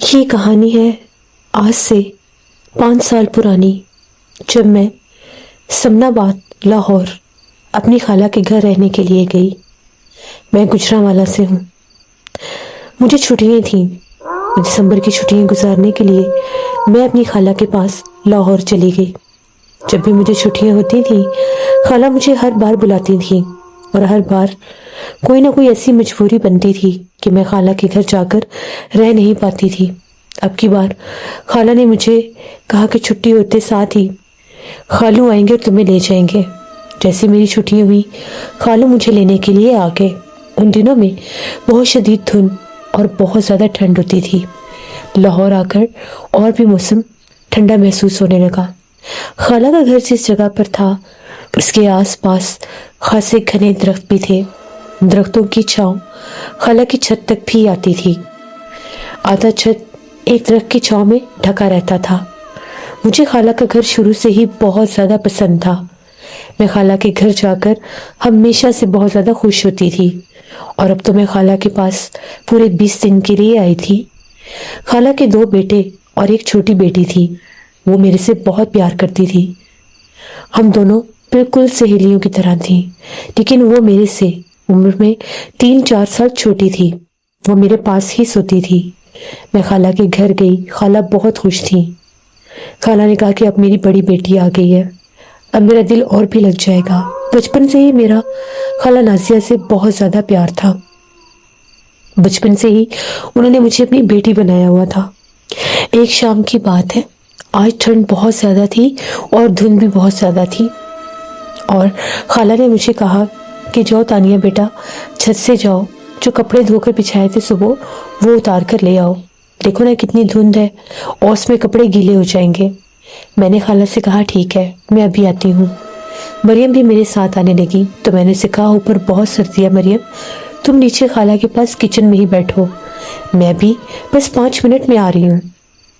یہ کہانی ہے آج سے 5 سال پرانی، جب میں سمناباد لاہور اپنی خالہ کے گھر رہنے کے لیے گئی۔ میں گجرانوالہ سے ہوں۔ مجھے چھٹیاں تھیں، دسمبر کی چھٹیاں گزارنے کے لیے میں اپنی خالہ کے پاس لاہور چلی گئی۔ جب بھی مجھے چھٹیاں ہوتی تھیں، خالہ مجھے ہر بار بلاتی تھیں، اور ہر بار کوئی نہ کوئی ایسی مجبوری بنتی تھی کہ میں خالہ کے گھر جا کر رہ نہیں پاتی تھی۔ اب کی بار خالہ نے مجھے کہا کہ چھٹی ہوتے ساتھ ہی خالو آئیں گے اور تمہیں لے جائیں گے۔ جیسے میری چھٹیاں ہوئی، خالو مجھے لینے کے لیے آ گئے۔ ان دنوں میں بہت شدید دھند اور بہت زیادہ ٹھنڈ ہوتی تھی۔ لاہور آ کر اور بھی موسم ٹھنڈا محسوس ہونے لگا۔ خالہ کا گھر جس جگہ پر تھا، اس کے آس پاس خاصے گھنے درخت بھی تھے۔ درختوں کی چھاؤں خالہ کی چھت تک بھی آتی تھی۔ آدھا چھت ایک درخت کی چھاؤں میں ڈھکا رہتا تھا۔ مجھے خالہ کا گھر شروع سے ہی بہت زیادہ پسند تھا۔ میں خالہ کے گھر جا کر ہمیشہ سے بہت زیادہ خوش ہوتی تھی، اور اب تو میں خالہ کے پاس پورے 20 دن کے لیے آئی تھی۔ خالہ کے 2 بیٹے اور ایک چھوٹی بیٹی تھی۔ وہ میرے سے بہت پیار کرتی تھی۔ ہم دونوں بالکل سہیلیوں کی طرح تھیں، لیکن وہ میرے سے عمر میں 3-4 سال چھوٹی تھی۔ وہ میرے پاس ہی سوتی تھی۔ میں خالہ کے گھر گئی، خالہ بہت خوش تھی۔ خالہ نے کہا کہ اب میری بڑی بیٹی آ گئی ہے، اب میرا دل اور بھی لگ جائے گا۔ بچپن سے ہی میرا خالہ نازیہ سے بہت زیادہ پیار تھا۔ بچپن سے ہی انہوں نے مجھے اپنی بیٹی بنایا ہوا تھا۔ ایک شام کی بات ہے، آج ٹھنڈ بہت زیادہ تھی اور دھند بھی بہت زیادہ تھی، اور خالہ نے مجھے کہا کہ جاؤ تانیہ بیٹا، چھت سے جاؤ، جو کپڑے دھو کر بچھائے تھے صبح وہ اتار کر لے آؤ، دیکھو نا کتنی دھند ہے اور اس میں کپڑے گیلے ہو جائیں گے۔ میں نے خالہ سے کہا ٹھیک ہے، میں ابھی آتی ہوں۔ مریم بھی میرے ساتھ آنے لگی، تو میں نے اسے کہا اوپر بہت سردی ہے مریم، تم نیچے خالہ کے پاس کچن میں ہی بیٹھو، میں بھی بس 5 منٹ میں آ رہی ہوں۔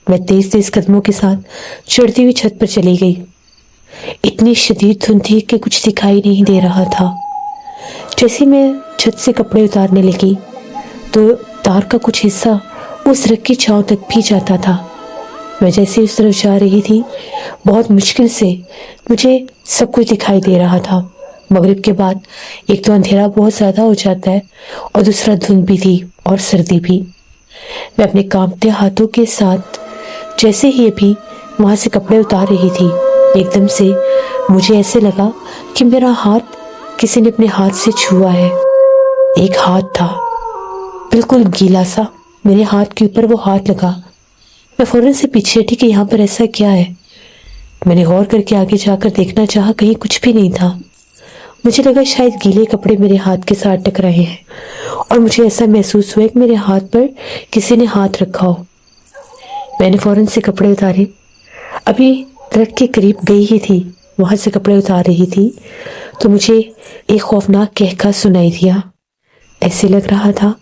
میں تیز تیز قدموں کے ساتھ چڑھتی ہوئی چھت پر چلی گئی۔ اتنی شدید دھند تھی کہ کچھ دکھائی نہیں دے رہا تھا۔ جیسے میں چھت سے کپڑے اتارنے لگی تو تار کا کچھ حصہ اس رخ کی چھاؤں تک بھی جاتا تھا۔ میں جیسے اس طرف جا رہی تھی، بہت مشکل سے مجھے سب کچھ دکھائی دے رہا تھا۔ مغرب کے بعد ایک تو اندھیرا بہت زیادہ ہو جاتا ہے، اور دوسرا دھند بھی تھی اور سردی بھی۔ میں اپنے کانپتے ہاتھوں کے ساتھ جیسے ہی ابھی وہاں سے کپڑے اتار رہی تھی، ایک دم سے مجھے ایسے لگا کہ میرا ہاتھ کسی نے اپنے ہاتھ سے چھوا ہے۔ ایک ہاتھ تھا بالکل گیلا سا، میرے ہاتھ کے اوپر وہ ہاتھ لگا۔ میں فوراً سے پیچھے ہٹی کہ یہاں پر ایسا کیا ہے۔ میں نے غور کر کے آگے جا کر دیکھنا چاہا، کہیں کچھ بھی نہیں تھا۔ مجھے لگا شاید گیلے کپڑے میرے ہاتھ کے ساتھ ٹکرائے ہیں، اور مجھے ایسا محسوس ہوا کہ میرے ہاتھ پر کسی نے ہاتھ رکھا ہو۔ میں نے فوراً سے کپڑے اتارے، ابھی درخت کے قریب گئی ہی تھی، وہاں سے کپڑے اتار رہی تھی تو مجھے ایک خوفناک کہکا سنائی دیا۔ ایسے لگ رہا تھا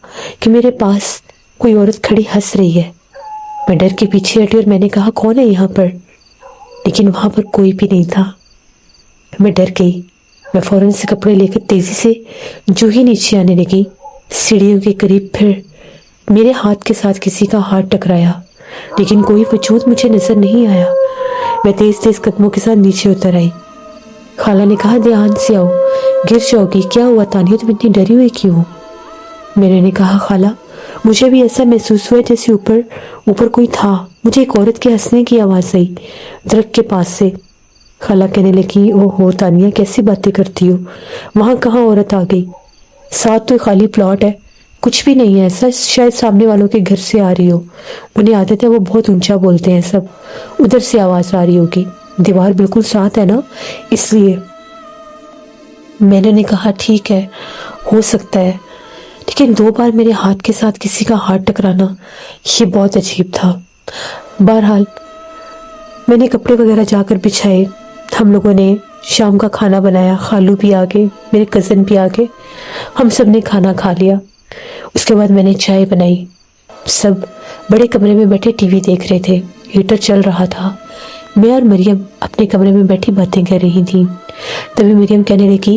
کہ میرے پاس کوئی عورت کھڑی ہنس رہی ہے۔ میں ڈر کے پیچھے ہٹی اور میں نے کہا کون ہے یہاں پر، لیکن وہاں پر کوئی بھی نہیں تھا۔ میں ڈر گئی۔ میں فوراً سے کپڑے لے کر تیزی سے جو ہی نیچے آنے لگی، سیڑھیوں کے قریب پھر میرے ہاتھ کے ساتھ کسی کا ہاتھ ٹکرایا، لیکن کوئی وجود مجھے نظر نہیں آیا۔ میں تیز تیز قدموں کے ساتھ نیچے اتر آئی۔ خالہ نے کہا دھیان سے آؤ، گر جاؤ گی، کیا ہوا تانیہ، تم اتنی ڈری ہوئی کیوں؟ میں نے کہا خالہ مجھے بھی ایسا محسوس ہوا جیسے اوپر کوئی تھا۔ مجھے ایک عورت کے ہنسنے کی آواز آئی درخت کے پاس سے۔ خالہ کہنے لگی او ہو تانیہ کیسی باتیں کرتی ہو، وہاں کہاں عورت آ گئی، ساتھ تو خالی پلاٹ ہے، کچھ بھی نہیں ہے ایسا، شاید سامنے والوں کے گھر سے آ رہی ہو، انہیں عادت ہے وہ بہت اونچا بولتے ہیں سب، ادھر سے آواز آ رہی ہوگی، دیوار بالکل ساتھ ہے نا اس لیے۔ میں نے کہا ٹھیک ہے ہو سکتا ہے، لیکن 2 بار میرے ہاتھ کے ساتھ کسی کا ہاتھ ٹکرانا یہ بہت عجیب تھا۔ بہرحال میں نے کپڑے وغیرہ جا کر بچھائے، ہم لوگوں نے شام کا کھانا بنایا، خالو بھی آ گئے، میرے کزن بھی آ گئے، ہم سب نے کھانا کھا لیا۔ اس کے بعد میں نے چائے بنائی، سب بڑے کمرے میں بیٹھے ٹی وی دیکھ رہے تھے، ہیٹر چل رہا تھا۔ میں اور مریم اپنے کمرے میں بیٹھی باتیں کر رہی تھیں۔ تبھی مریم کہنے لگی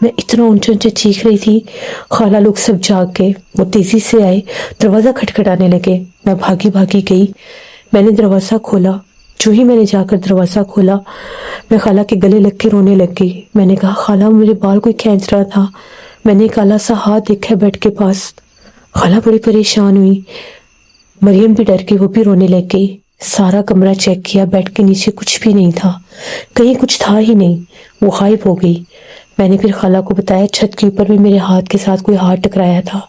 میں اتنا اونچا اونچا چیخ رہی تھی، خالہ لوگ سب جاگ گئے، وہ تیزی سے آئے، دروازہ کھٹکھٹانے لگے۔ میں بھاگی بھاگی گئی، میں نے دروازہ کھولا۔ جو ہی میں نے جا کر دروازہ کھولا، میں خالہ کے گلے لگ کے رونے لگ گئی۔ میں نے کہا خالہ میرے بال کوئی کھینچ رہا تھا، میں نے کالا سا ہاتھ دیکھا بیڈ کے پاس۔ خالہ بڑی پریشان ہوئی، مریم بھی ڈر کے وہ بھی رونے لگ گئی۔ سارا کمرہ چیک کیا، بیڈ کے نیچے کچھ بھی نہیں تھا، کہیں کچھ تھا ہی نہیں، وہ غائب ہو گئی۔ میں نے پھر خالہ کو بتایا چھت کے اوپر بھی میرے ہاتھ کے ساتھ کوئی ہاتھ ٹکرایا تھا،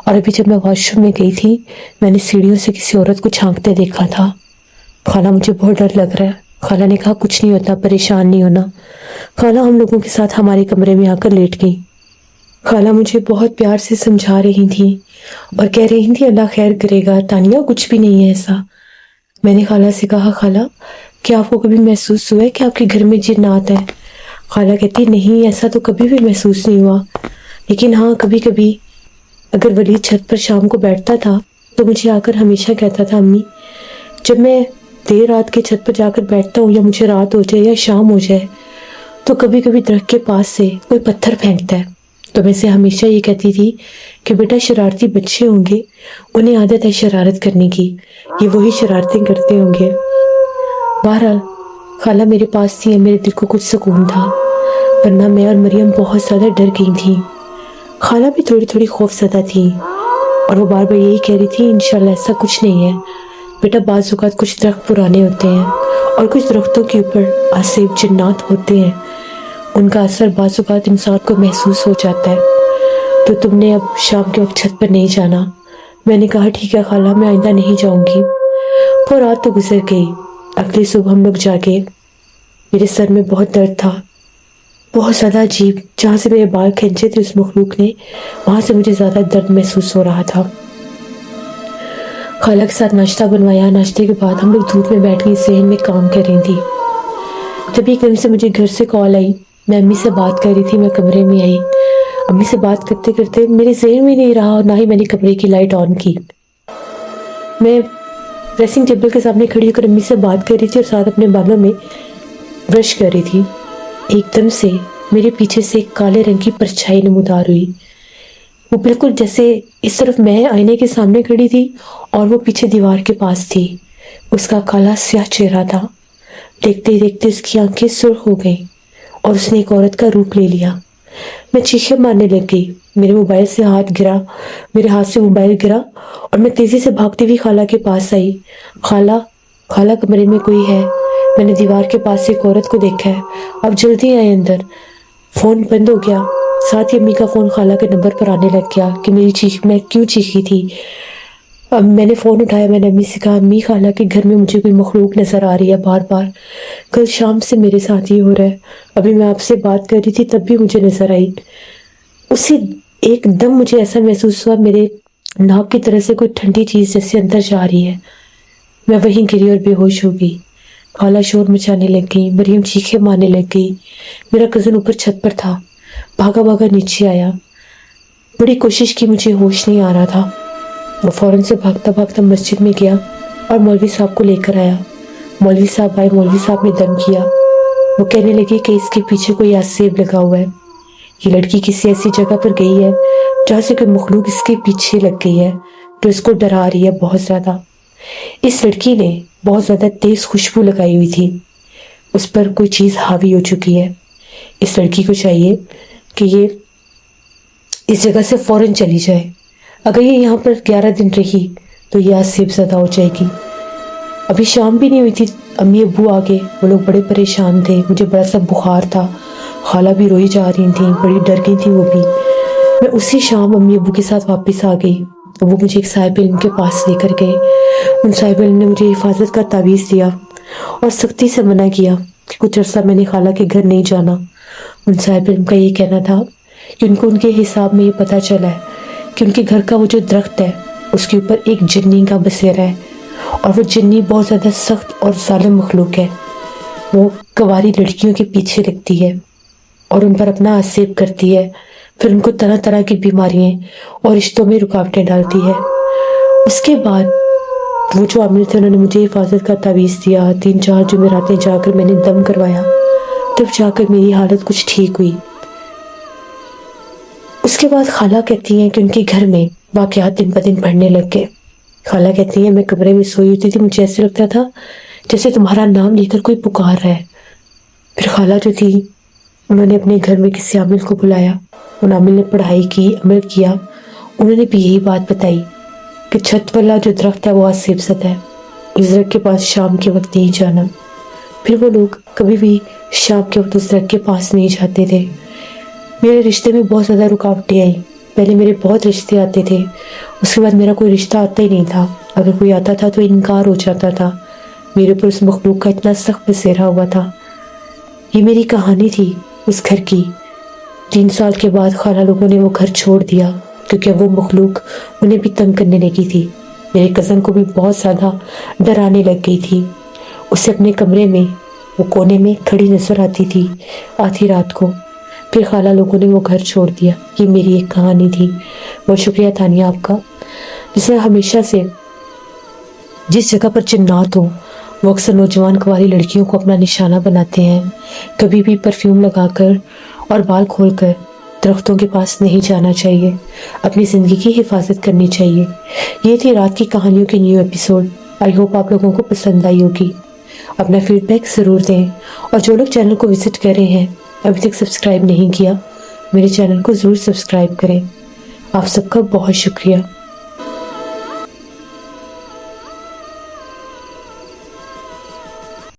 اور ابھی جب میں واش روم میں گئی تھی میں نے سیڑھیوں سے کسی عورت کو جھانکتے دیکھا تھا۔ خالہ مجھے بہت ڈر لگ رہا ہے۔ خالہ نے کہا کچھ نہیں ہوتا، پریشان نہیں ہونا۔ خالہ ہم لوگوں کے ساتھ ہمارے کمرے میں آ کر لیٹ گئی۔ خالہ مجھے بہت پیار سے سمجھا رہی تھی اور کہہ رہی تھی اللہ خیر کرے گا تانیہ، کچھ بھی نہیں ہے ایسا۔ میں نے خالہ سے کہا خالہ کیا آپ کو کبھی محسوس ہوا ہے کہ آپ کے گھر میں جن آتا ہے؟ خالہ کہتی نہیں، ایسا تو کبھی بھی محسوس نہیں ہوا، لیکن ہاں کبھی کبھی اگر ولید چھت پر شام کو بیٹھتا تھا تو مجھے آ کر ہمیشہ کہتا تھا امی جب میں دیر رات کے چھت پر جا کر بیٹھتا ہوں یا مجھے رات ہو جائے یا شام ہو جائے تو کبھی کبھی درخت کے پاس سے کوئی پتھر پھینکتا ہے۔ تو میں سے ہمیشہ یہ کہتی تھی کہ بیٹا شرارتی بچے ہوں گے، انہیں عادت ہے شرارت کرنے کی، یہ وہی شرارتیں کرتے ہوں گے۔ بہرحال خالہ میرے پاس تھی، میرے دل کو کچھ سکون تھا، ورنہ میں اور مریم بہت زیادہ ڈر گئی تھی۔ خالہ بھی تھوڑی تھوڑی خوف زدہ تھی اور وہ بار بار یہی کہہ رہی تھی انشاءاللہ ایسا کچھ نہیں ہے بیٹا، بعض اوقات کچھ درخت پرانے ہوتے ہیں اور کچھ درختوں کے اوپر آسیب جنات ہوتے ہیں، ان کا اثر بعض اوقات انسان کو محسوس ہو جاتا ہے، تو تم نے اب شام کے وقت چھت پر نہیں جانا۔ میں نے کہا ٹھیک ہے خالہ، میں آئندہ نہیں جاؤں گی۔ وہ رات تو گزر گئی، اگلی صبح ہم لوگ جاگے، میرے سر میں بہت درد تھا، بہت زیادہ عجیب، جہاں سے میرے بال کھینچے تھے اس مخلوق نے وہاں سے مجھے زیادہ درد محسوس ہو رہا تھا۔ خالہ کے ساتھ ناشتہ بنوایا، ناشتے کے بعد ہم لوگ دھوپ میں بیٹھ کے ذہن میں کام کر رہی تھی، تبھی ایک دم سے مجھے گھر سے کال آئی۔ میں امی سے بات کر رہی تھی، میں کمرے میں آئی، امی سے بات کرتے کرتے میرے ذہن میں نہیں رہا اور نہ ہی میں نے کمرے کی لائٹ آن کی۔ میں ڈریسنگ ٹیبل کے سامنے کھڑی ہو کر امی سے بات کر رہی تھی اور ساتھ اپنے بالوں میں برش کر رہی تھی۔ ایک دم سے میرے پیچھے سے ایک کالے رنگ کی پرچھائی نمودار ہوئی، وہ بالکل جیسے اس طرف میں آئینے کے سامنے کھڑی تھی اور وہ پیچھے دیوار کے پاس تھی۔ اس کا کالا سیاہ چہرہ تھا، دیکھتے ہی دیکھتے اس کی آنکھیں سرخ ہو گئیں اور اس نے ایک عورت کا روپ لے لیا۔ میں چیخیں مارنے لگ گئی، میرے موبائل سے ہاتھ گرا، میرے ہاتھ سے موبائل گرا اور میں تیزی سے بھاگتی ہوئی خالہ کے پاس آئی۔ خالہ خالہ کمرے میں کوئی ہے، میں نے دیوار کے پاس سے ایک عورت کو دیکھا ہے، آپ جلدی آئے اندر۔ فون بند ہو گیا، ساتھ ہی امی کا فون خالہ کے نمبر پر آنے لگ گیا کہ میں کیوں چیخی تھی۔ اب میں نے فون اٹھایا، میں نے امی سے کہا امی خالہ کے گھر میں مجھے کوئی مخلوق نظر آ رہی ہے بار بار، کل شام سے میرے ساتھ یہ ہو رہا ہے، ابھی میں آپ سے بات کر رہی تھی تب بھی مجھے نظر آئی۔ اسی ایک دم مجھے ایسا محسوس ہوا میرے ناک کی طرف سے کوئی ٹھنڈی چیز جیسے اندر جا رہی ہے، میں وہیں گری اور بے ہوش ہو گئی۔ خالہ شور مچانے لگ گئی، مریم چیخیں مارنے لگ گئی، میرا کزن اوپر چھت پر تھا، بھاگا بھاگا نیچے آیا، بڑی کوشش کی، مجھے ہوش نہیں آ رہا تھا۔ وہ فوراً سے بھاگتا بھاگتا مسجد میں گیا اور مولوی صاحب کو لے کر آیا۔ مولوی صاحب آئے، مولوی صاحب نے دم کیا، وہ کہنے لگے کہ اس کے پیچھے کوئی آسیب لگا ہوا ہے، یہ لڑکی کسی ایسی جگہ پر گئی ہے جہاں سے کوئی مخلوق اس کے پیچھے لگ گئی ہے جو اس کو ڈرا رہی ہے بہت زیادہ۔ اس لڑکی نے بہت زیادہ تیز خوشبو لگائی ہوئی تھی، اس پر کوئی چیز حاوی ہو چکی ہے، اس لڑکی کو چاہیے کہ یہ اس جگہ سے فوراً چلی جائے، اگر یہ یہاں پر 11 دن رہی تو یہ آسیب زدہ ہو جائے گی۔ ابھی شام بھی نہیں ہوئی تھی، امی ابو آگے، وہ لوگ بڑے پریشان تھے، مجھے بڑا سا بخار تھا، خالہ بھی روئی جا رہی تھیں، بڑی ڈر گئی تھی وہ بھی۔ میں اسی شام امی ابو کے ساتھ واپس آ گئی، وہ مجھے ایک صاحب علم کے پاس لے کر گئے۔ ان صاحب علم نے مجھے حفاظت کا تعویذ دیا اور سختی سے منع کیا کہ کچھ عرصہ میں نے خالہ کے گھر نہیں جانا۔ ان صاحب علم کا یہ کہنا تھا کہ ان کو ان کے حساب میں یہ پتہ چلا ہے کہ ان کے گھر کا وہ جو درخت ہے اس کے اوپر ایک جنی کا بسیرا ہے، اور وہ جنی بہت زیادہ سخت اور ظالم مخلوق ہے، وہ کنواری لڑکیوں کے پیچھے لگتی ہے اور ان پر اپنا آسیب کرتی ہے، پھر ان کو طرح طرح کی بیماریاں اور رشتوں میں رکاوٹیں ڈالتی ہے۔ اس کے بعد وہ جو عامل تھے انہوں نے مجھے حفاظت کا تعویذ دیا، 3-4 جمعراتیں جا کر میں نے دم کروایا، تب جا کر میری حالت کچھ ٹھیک ہوئی۔ اس کے بعد خالہ کہتی ہیں کہ ان کے گھر میں واقعات دن بدن بڑھنے لگ گئے۔ خالہ کہتی ہیں میں کمرے میں سوئی ہوتی تھی، مجھے ایسے لگتا تھا جیسے تمہارا نام لے کر کوئی پکار رہا ہے۔ پھر خالہ جو تھی انہوں نے اپنے گھر میں کسی عامل کو بلایا، ان عامل نے پڑھائی کی، عمل کیا، انہوں نے بھی یہی بات بتائی کہ چھت والا جو درخت ہے وہ آج سے حفظت ہے، اس درخت کے پاس شام کے وقت نہیں جانا۔ پھر وہ لوگ کبھی بھی شام کے وقت اس درخت کے پاس نہیں جاتے تھے۔ میرے رشتے میں بہت زیادہ رکاوٹیں آئیں۔ پہلے میرے بہت رشتے آتے تھے، اس کے بعد میرا کوئی رشتہ آتا ہی نہیں تھا، اگر کوئی آتا تھا تو انکار ہو جاتا تھا۔ میرے اوپر اس مخلوق کا اتنا سخت بسیرا ہوا تھا۔ یہ میری کہانی تھی اس گھر کی۔ 3 سال کے بعد خالہ لوگوں نے وہ گھر چھوڑ دیا کیونکہ اب وہ مخلوق انہیں بھی تنگ کرنے لگی تھی۔ میرے کزن کو بھی بہت زیادہ ڈرانے لگ گئی تھی۔ اسے اپنے کمرے میں وہ کونے میں کھڑی نظر آتی تھی آدھی رات کو۔ پھر خالہ لوگوں نے وہ گھر چھوڑ دیا۔ یہ میری ایک کہانی تھی۔ بہت شکریہ تانیہ آپ کا، جس نے ہمیشہ سے جس جگہ پر جنات ہوں وہ اکثر نوجوان کنواری لڑکیوں کو اپنا نشانہ بناتے ہیں۔ کبھی بھی پرفیوم لگا کر اور بال کھول کر درختوں کے پاس نہیں جانا چاہیے، اپنی زندگی کی حفاظت کرنی چاہیے۔ یہ تھی رات کی کہانیوں کی نیو ایپیسوڈ۔ آئی ہوپ آپ لوگوں کو پسند آئی ہوگی۔ اپنا فیڈ بیک ضرور دیں، اور جو لوگ چینل کو وزٹ کر رہے ہیں ابھی تک سبسکرائب نہیں کیا، میرے چینل کو ضرور سبسکرائب کریں۔ آپ سب کا بہت شکریہ۔